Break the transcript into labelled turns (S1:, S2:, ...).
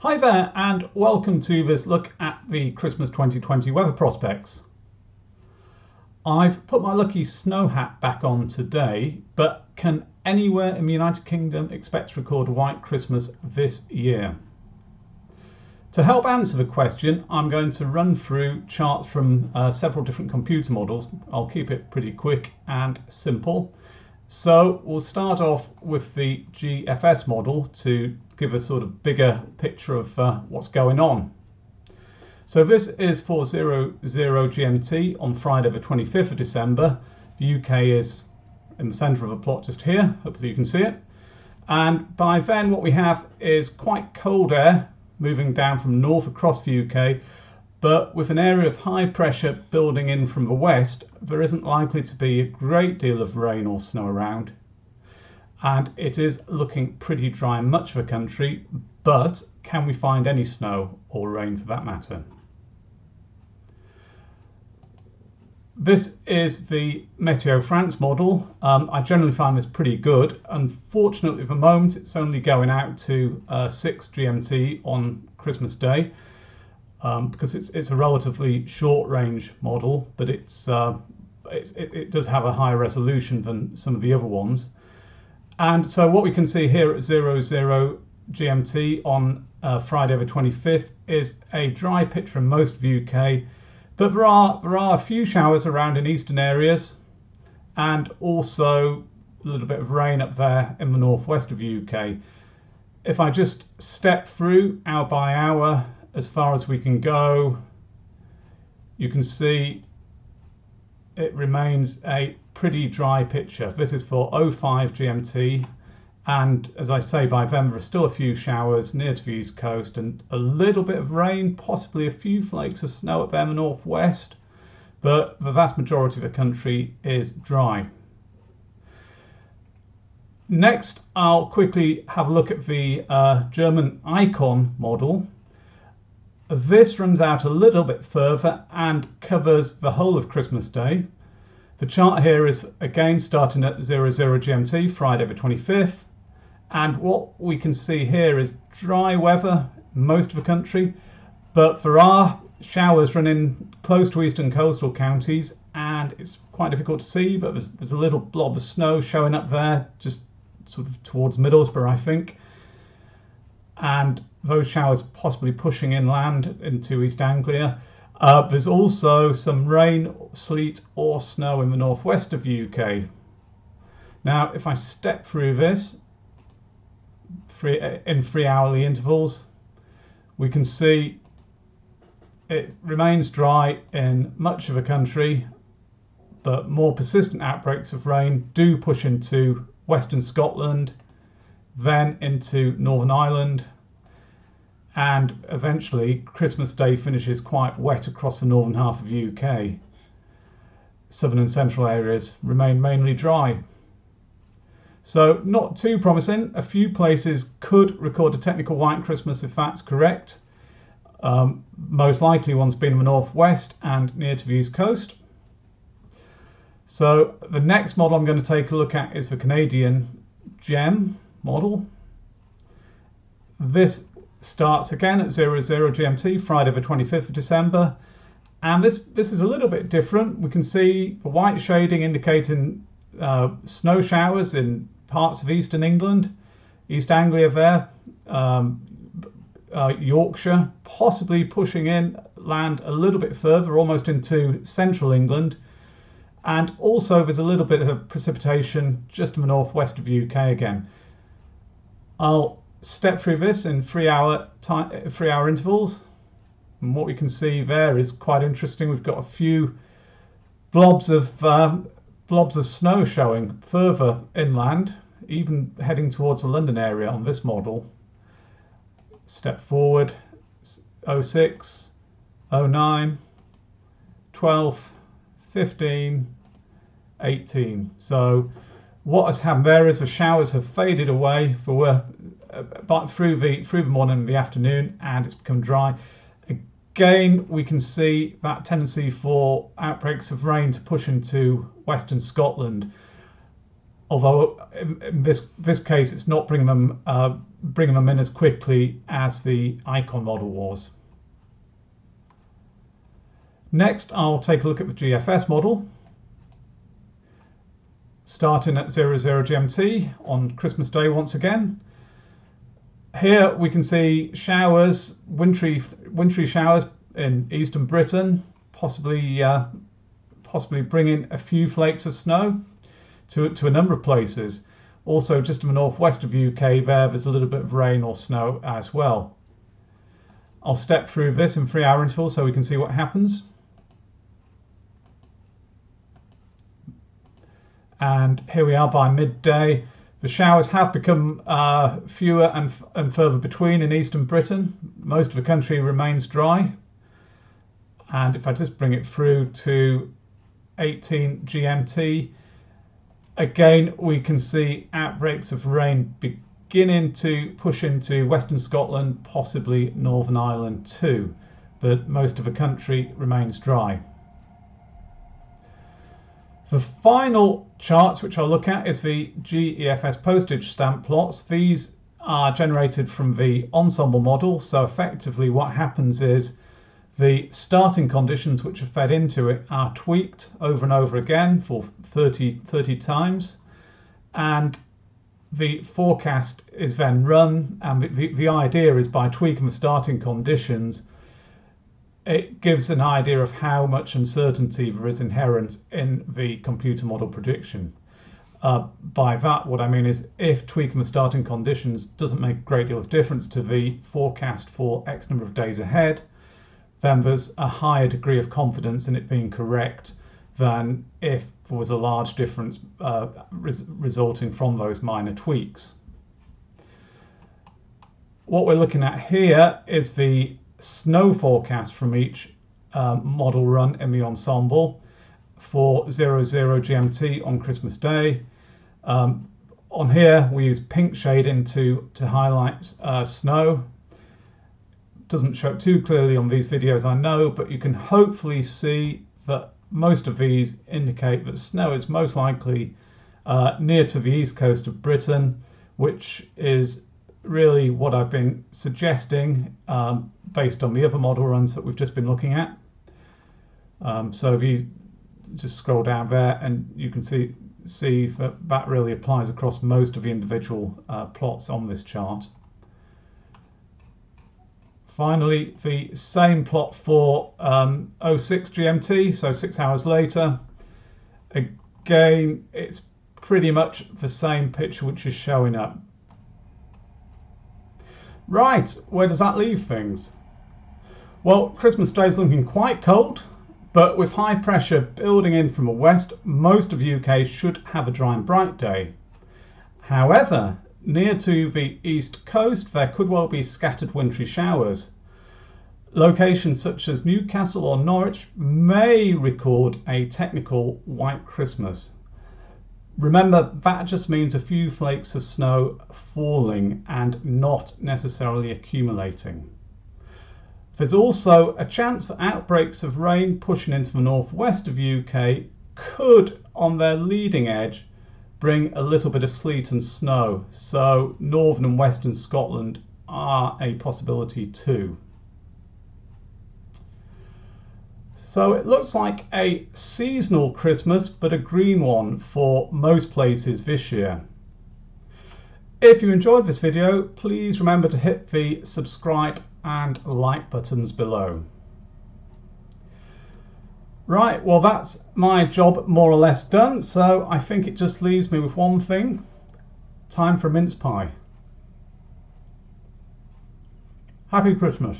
S1: Hi there and welcome to this look at the Christmas 2020 weather prospects. I've put my lucky snow hat back on today, but can anywhere in the United Kingdom expect to record a white Christmas this year? To help answer the question, I'm going to run through charts from several different computer models. I'll keep it pretty quick and simple. So we'll start off with the GFS model to give a sort of bigger picture of what's going on. So this is for 00 GMT on Friday the 25th of December. The UK is in the centre of the plot just here, hopefully you can see it. And by then what we have is quite cold air moving down from north across the UK, but with an area of high pressure building in from the west, there isn't likely to be a great deal of rain or snow around. And it is looking pretty dry in much of the country, but can we find any snow or rain for that matter? This is the Meteo France model. I generally find this pretty good. Unfortunately, at the moment, it's only going out to 6 GMT on Christmas Day because it's a relatively short range model, but it does have a higher resolution than some of the other ones. And so what we can see here at 00 GMT on Friday the 25th is a dry picture in most of the UK, but there are a few showers around in eastern areas and also a little bit of rain up there in the northwest of the UK. If I just step through hour by hour as far as we can go, you can see it remains a pretty dry picture. This is for 05 GMT, and as I say, by then there are still a few showers near to the east coast and a little bit of rain, possibly a few flakes of snow up there in the northwest, but the vast majority of the country is dry. Next, I'll quickly have a look at the German ICON model. This runs out a little bit further and covers the whole of Christmas Day. The chart here is again starting at 00 GMT, Friday the 25th. And what we can see here is dry weather in most of the country, but there are showers running close to eastern coastal counties, and it's quite difficult to see, but there's a little blob of snow showing up there, just sort of towards Middlesbrough, I think. And those showers possibly pushing inland into East Anglia. There's also some rain, sleet or snow in the northwest of the UK. Now, if I step through this in 3 hourly intervals, we can see it remains dry in much of the country, but more persistent outbreaks of rain do push into Western Scotland, then into Northern Ireland, and eventually Christmas Day finishes quite wet across the northern half of the UK. Southern and central areas remain mainly dry. So not too promising. A few places could record a technical white Christmas if that's correct. Most likely ones being in the northwest and near to the east coast. So the next model I'm going to take a look at is the Canadian GEM model. This starts again at 00 GMT, Friday the 25th of December. And this is a little bit different. We can see the white shading indicating snow showers in parts of eastern England, East Anglia there, Yorkshire, possibly pushing inland a little bit further, almost into central England. And also there's a little bit of precipitation just in the northwest of the UK again. I'll step through this in 3 hour intervals, and what we can see there is quite interesting. We've got a few blobs of snow showing further inland, even heading towards the London area on this model. Step forward, 06, 09, 12, 15, 18. So what has happened there is the showers have faded away through the morning and the afternoon, and it's become dry. Again, we can see that tendency for outbreaks of rain to push into Western Scotland. Although in this case, it's not bringing them bringing them in as quickly as the Icon model was. Next, I'll take a look at the GFS model. Starting at 00 GMT on Christmas Day once again. Here we can see showers, wintry showers in eastern Britain, possibly bringing a few flakes of snow to a number of places. Also, just in the northwest of UK, there's a little bit of rain or snow as well. I'll step through this in 3-hour intervals so we can see what happens. And here we are by midday. The showers have become fewer and further between in eastern Britain. Most of the country remains dry. And if I just bring it through to 18 GMT, again we can see outbreaks of rain beginning to push into Western Scotland, possibly Northern Ireland too, but most of the country remains dry. The final charts which I'll look at is the GEFS postage stamp plots. These are generated from the ensemble model, so effectively what happens is the starting conditions which are fed into it are tweaked over and over again for 30 times, and the forecast is then run, and the idea is by tweaking the starting conditions it gives an idea of how much uncertainty there is inherent in the computer model prediction. By that, what I mean is if tweaking the starting conditions doesn't make a great deal of difference to the forecast for X number of days ahead, then there's a higher degree of confidence in it being correct than if there was a large difference resulting from those minor tweaks. What we're looking at here is the snow forecast from each model run in the ensemble for 00 GMT on Christmas Day. On here we use pink shading to highlight snow. Doesn't show too clearly on these videos, I know, but you can hopefully see that most of these indicate that snow is most likely near to the east coast of Britain, which is really what I've been suggesting based on the other model runs that we've just been looking at. So if you just scroll down there, and you can see that really applies across most of the individual plots on this chart. Finally, the same plot for 06 GMT, so 6 hours later. Again, it's pretty much the same picture which is showing up. Right, where does that leave things? Well, Christmas Day is looking quite cold, but with high pressure building in from the west, most of the UK should have a dry and bright day. However, near to the east coast, there could well be scattered wintry showers. Locations such as Newcastle or Norwich may record a technical white Christmas. Remember, that just means a few flakes of snow falling and not necessarily accumulating. There's also a chance that outbreaks of rain pushing into the northwest of the UK could, on their leading edge, bring a little bit of sleet and snow, so northern and western Scotland are a possibility too. So it looks like a seasonal Christmas, but a green one for most places this year. If you enjoyed this video, please remember to hit the subscribe and like buttons below. Right, well that's my job more or less done, so I think it just leaves me with one thing. Time for a mince pie. Happy Christmas.